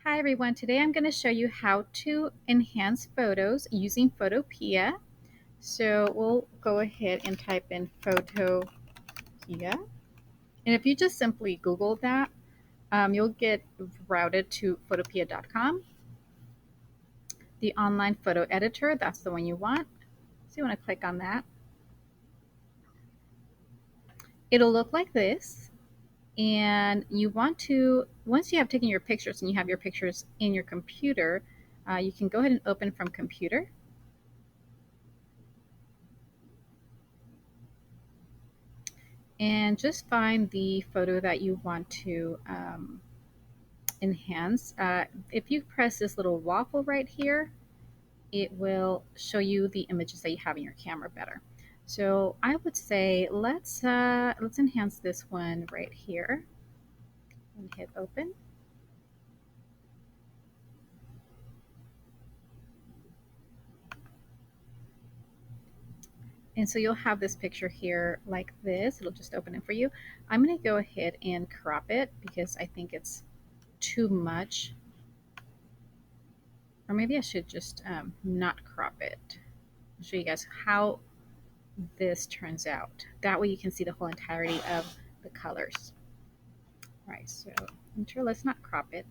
Hi everyone, today I'm going to show you how to enhance photos using Photopea. So we'll go ahead and type in Photopea. And if you just simply Google that, you'll get routed to photopea.com. The online photo editor, that's the one you want. So you want to click on that. It'll look like this. And you want to, once you have taken your pictures and you have your pictures in your computer, you can go ahead and open from computer. And just find the photo that you want to enhance. If you press this little waffle right here, it will show you the images that you have in your camera better. So I would say let's enhance this one right here and hit open. And so you'll have this picture here like this. It'll just open it for you. I'm going to go ahead and crop it because I think it's too much. Or maybe I should just not crop it. I'll show you guys how this turns out. That way you can see the whole entirety of the colors. All right, so let's not crop it,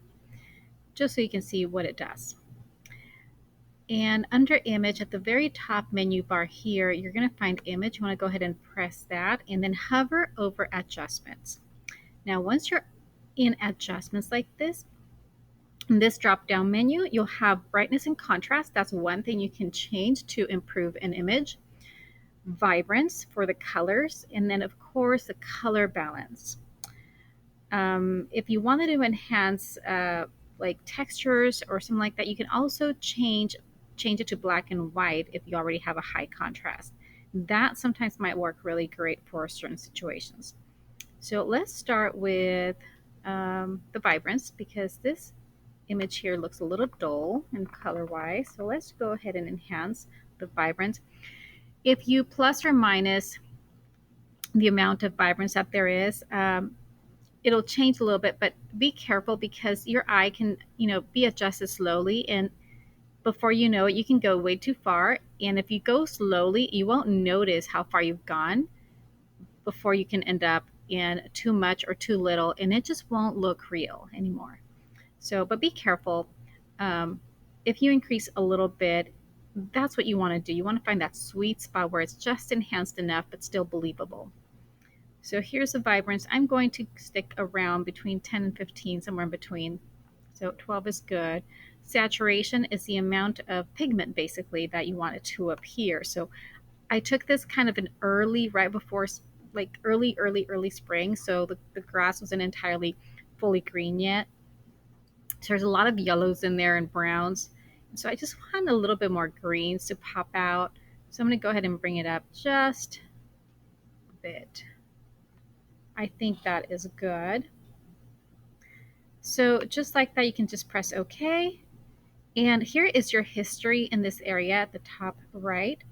just so you can see what it does. And under image at the very top menu bar here, you're going to find image. You want to go ahead and press that and then hover over adjustments. Now, once you're in adjustments like this, in this drop down menu, you'll have brightness and contrast. That's one thing you can change to improve an image. Vibrance for the colors, and then of course the color balance. If you wanted to enhance like textures or something like that, you can also change it to black and white if you already have a high contrast. That sometimes might work really great for certain situations. So let's start with the vibrance, because this image here looks a little dull in color wise. So let's go ahead and enhance the vibrance. If you plus or minus the amount of vibrance that there is, it'll change a little bit, but be careful because your eye can, be adjusted slowly, and before you know it, you can go way too far. And if you go slowly, you won't notice how far you've gone before you can end up in too much or too little, and it just won't look real anymore. So, but be careful. If you increase a little bit, that's what you want to do. You want to find that sweet spot where it's just enhanced enough but still believable. So here's the vibrance. I'm going to stick around between 10 and 15, somewhere in between. So 12 is good. Saturation is the amount of pigment basically that you want it to appear. So I took this kind of an early, right before, like early spring. So the grass wasn't entirely fully green yet. So there's a lot of yellows in there and browns. So I just want a little bit more greens to pop out. So I'm going to go ahead and bring it up just a bit. I think that is good. So just like that, you can just press OK. And here is your history in this area at the top right.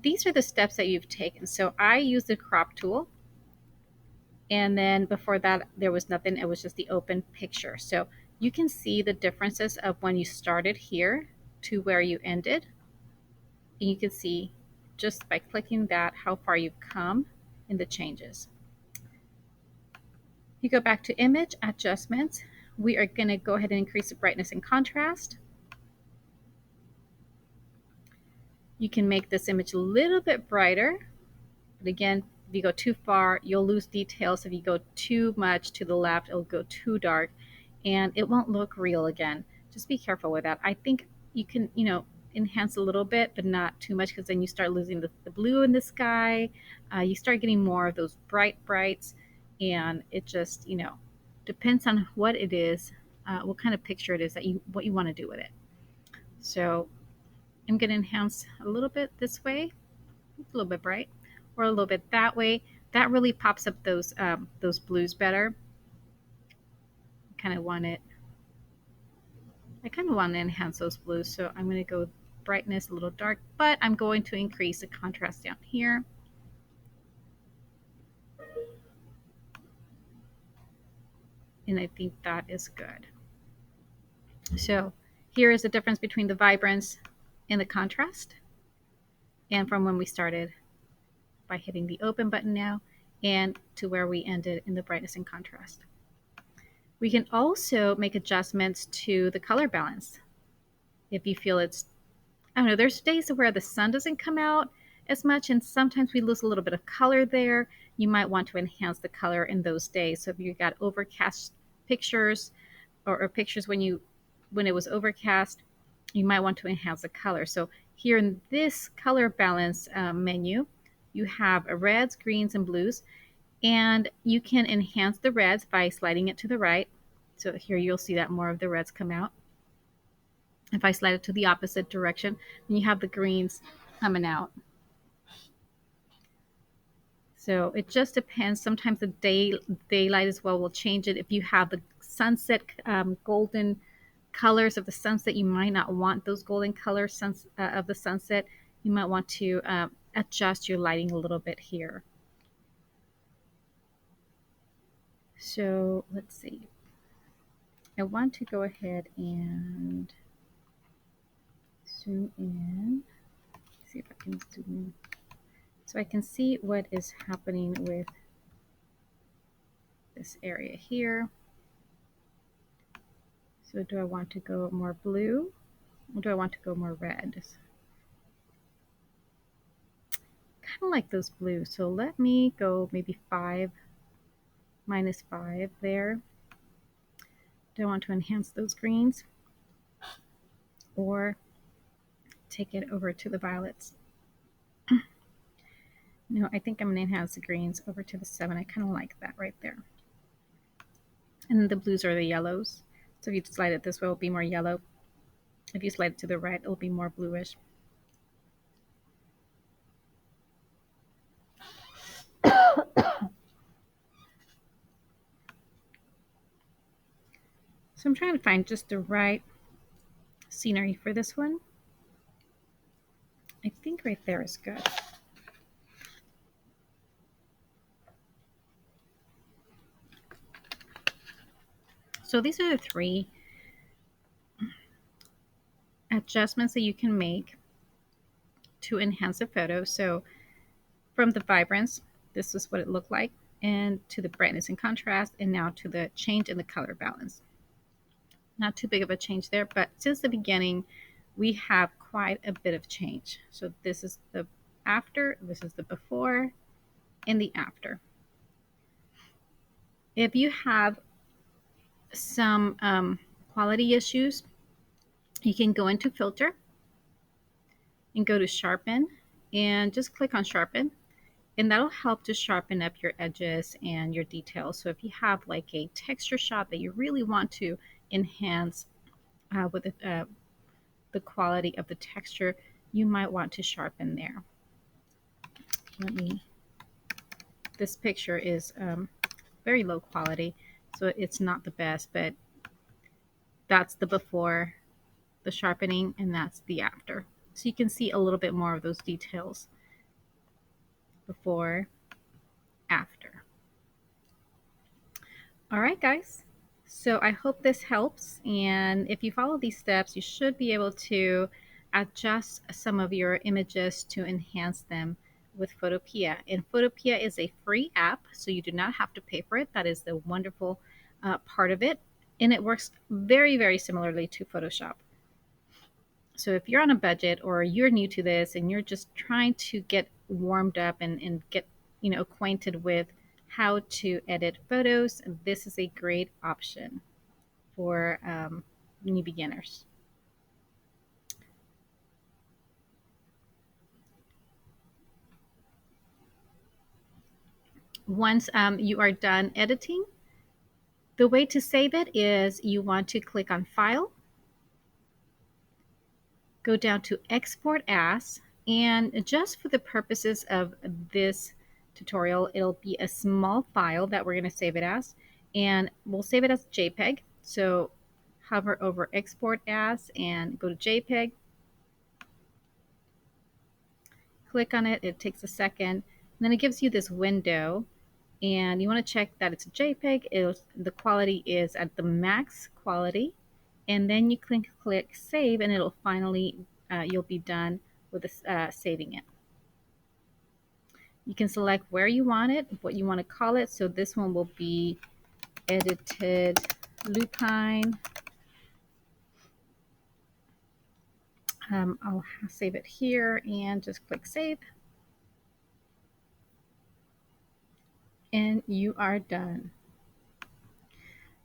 These are the steps that you've taken. So I used the crop tool. And then before that, there was nothing. It was just the open picture. So you can see the differences of when you started here to where you ended. And you can see just by clicking that how far you've come in the changes. You go back to image adjustments. We are going to go ahead and increase the brightness and contrast. You can make this image a little bit brighter, but again, if you go too far, you'll lose details. If you go too much to the left, it'll go too dark and it won't look real again. Just be careful with that. I think you can, enhance a little bit, but not too much, because then you start losing the blue in the sky. You start getting more of those brights, and it just, depends on what it is, what kind of picture it is what you want to do with it. So I'm going to enhance a little bit this way, a little bit bright, or a little bit that way. That really pops up those blues better. Kind of want it. I kind of want to enhance those blues, so I'm going to go brightness a little dark, but I'm going to increase the contrast down here. And I think that is good. So here is the difference between the vibrance and the contrast, and from when we started by hitting the open button now and to where we ended in the brightness and contrast. We can also make adjustments to the color balance. If you feel it's, I don't know, there's days where the sun doesn't come out as much and sometimes we lose a little bit of color there. You might want to enhance the color in those days. So if you got overcast pictures or pictures when it was overcast, you might want to enhance the color. So here in this color balance menu, you have reds, greens, and blues, and you can enhance the reds by sliding it to the right. So here you'll see that more of the reds come out. If I slide it to the opposite direction, then you have the greens coming out. So it just depends. Sometimes the daylight as well will change it. If you have the sunset golden colors of the sunset, you might not want those golden colors of the sunset. You might want to adjust your lighting a little bit here. So let's see. I want to go ahead and zoom in. See if I can zoom in. So I can see what is happening with this area here. So do I want to go more blue or do I want to go more red? Kind of like those blues. So let me go maybe 5, -5 there. Do I want to enhance those greens or take it over to the violets? No, I think I'm going to enhance the greens over to the 7. I kind of like that right there. And the blues are the yellows. So if you slide it this way, it'll be more yellow. If you slide it to the right, it'll be more bluish. So I'm trying to find just the right scenery for this one. I think right there is good. So these are the 3 adjustments that you can make to enhance a photo. So from the vibrance, this is what it looked like, and to the brightness and contrast, and now to the change in the color balance. Not too big of a change there, but since the beginning, we have quite a bit of change. So this is the after, this is the before, and the after. If you have some quality issues, you can go into filter and go to sharpen and just click on sharpen, and that'll help to sharpen up your edges and your details. So if you have like a texture shot that you really want to enhance with the quality of the texture, you might want to sharpen there. This picture is very low quality, so it's not the best, but that's the before, the sharpening, and that's the after. So you can see a little bit more of those details. Before, after. All right, guys. So I hope this helps. And if you follow these steps, you should be able to adjust some of your images to enhance them with Photopea. And Photopea is a free app, so you do not have to pay for it. That is the wonderful part of it. And it works very, very similarly to Photoshop. So if you're on a budget or you're new to this and you're just trying to get warmed up and get acquainted with how to edit photos, this is a great option for new beginners. Once you are done editing, the way to save it is you want to click on File, go down to Export As, and just for the purposes of this tutorial, it'll be a small file that we're going to save it as, and we'll save it as JPEG. So hover over Export As and go to JPEG. Click on it. It takes a second. And then it gives you this window, and you want to check that it's a JPEG. The quality is at the max quality, and then you click save, and it'll finally, you'll be done with this, saving it. You can select where you want it, what you want to call it. So this one will be edited lupine. I'll save it here and just click save. And you are done.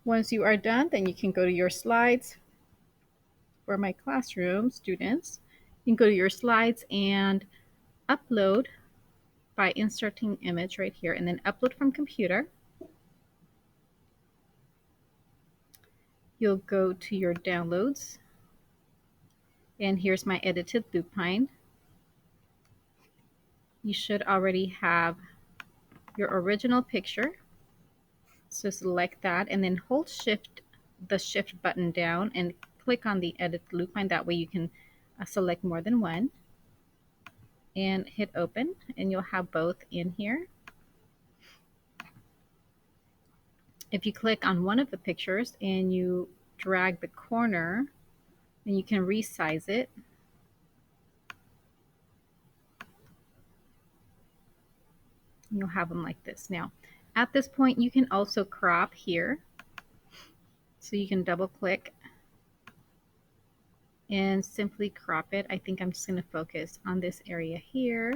Once you are done, then you can go to your slides. For my classroom students, you can go to your slides and upload by inserting image right here, and then upload from computer. You'll go to your downloads, and here's my edited lupine. You should already have your original picture. So select that and then hold the shift button down and click on the edit lupine. That way you can select more than one, and hit open, and you'll have both in here. If you click on one of the pictures and you drag the corner, then you can resize it. You'll have them like this. Now, at this point, you can also crop here. So you can double click and simply crop it. I think I'm just going to focus on this area here.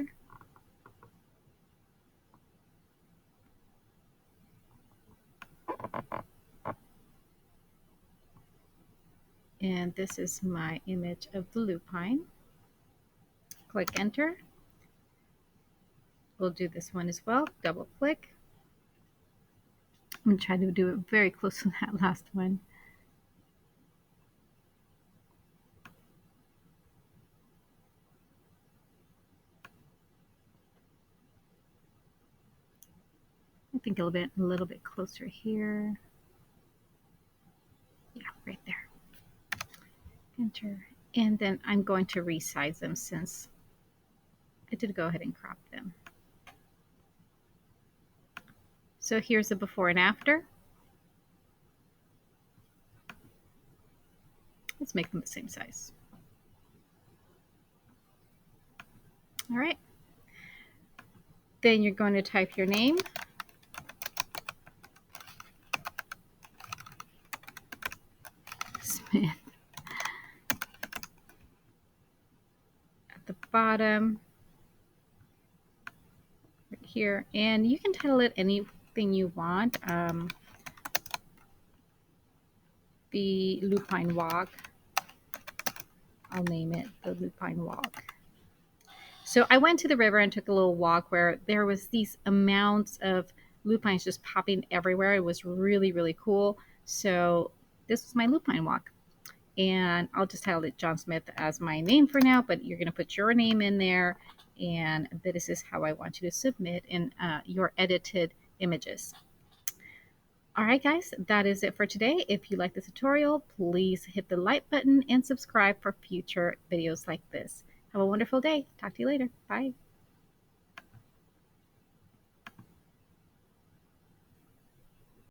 And this is my image of the lupine. Click enter. We'll do this one as well. Double click. I'm going to try to do it very close to that last one. I think a little bit closer here. Yeah, right there. Enter. And then I'm going to resize them since I did go ahead and crop them. So here's the before and after. Let's make them the same size. All right. Then you're going to type your name. Smith. At the bottom, right here. And you can title it anything you want. The Lupine Walk. I'll name it the Lupine Walk. So I went to the river and took a little walk where there was these amounts of lupines just popping everywhere. It was really, really cool. So this was my lupine walk. And I'll just title it John Smith as my name for now, but you're going to put your name in there. And this is how I want you to submit in your edited images. All right, guys, that is it for today. If you like this tutorial, please hit the like button and subscribe for future videos like this. Have a wonderful day. Talk to you later. Bye.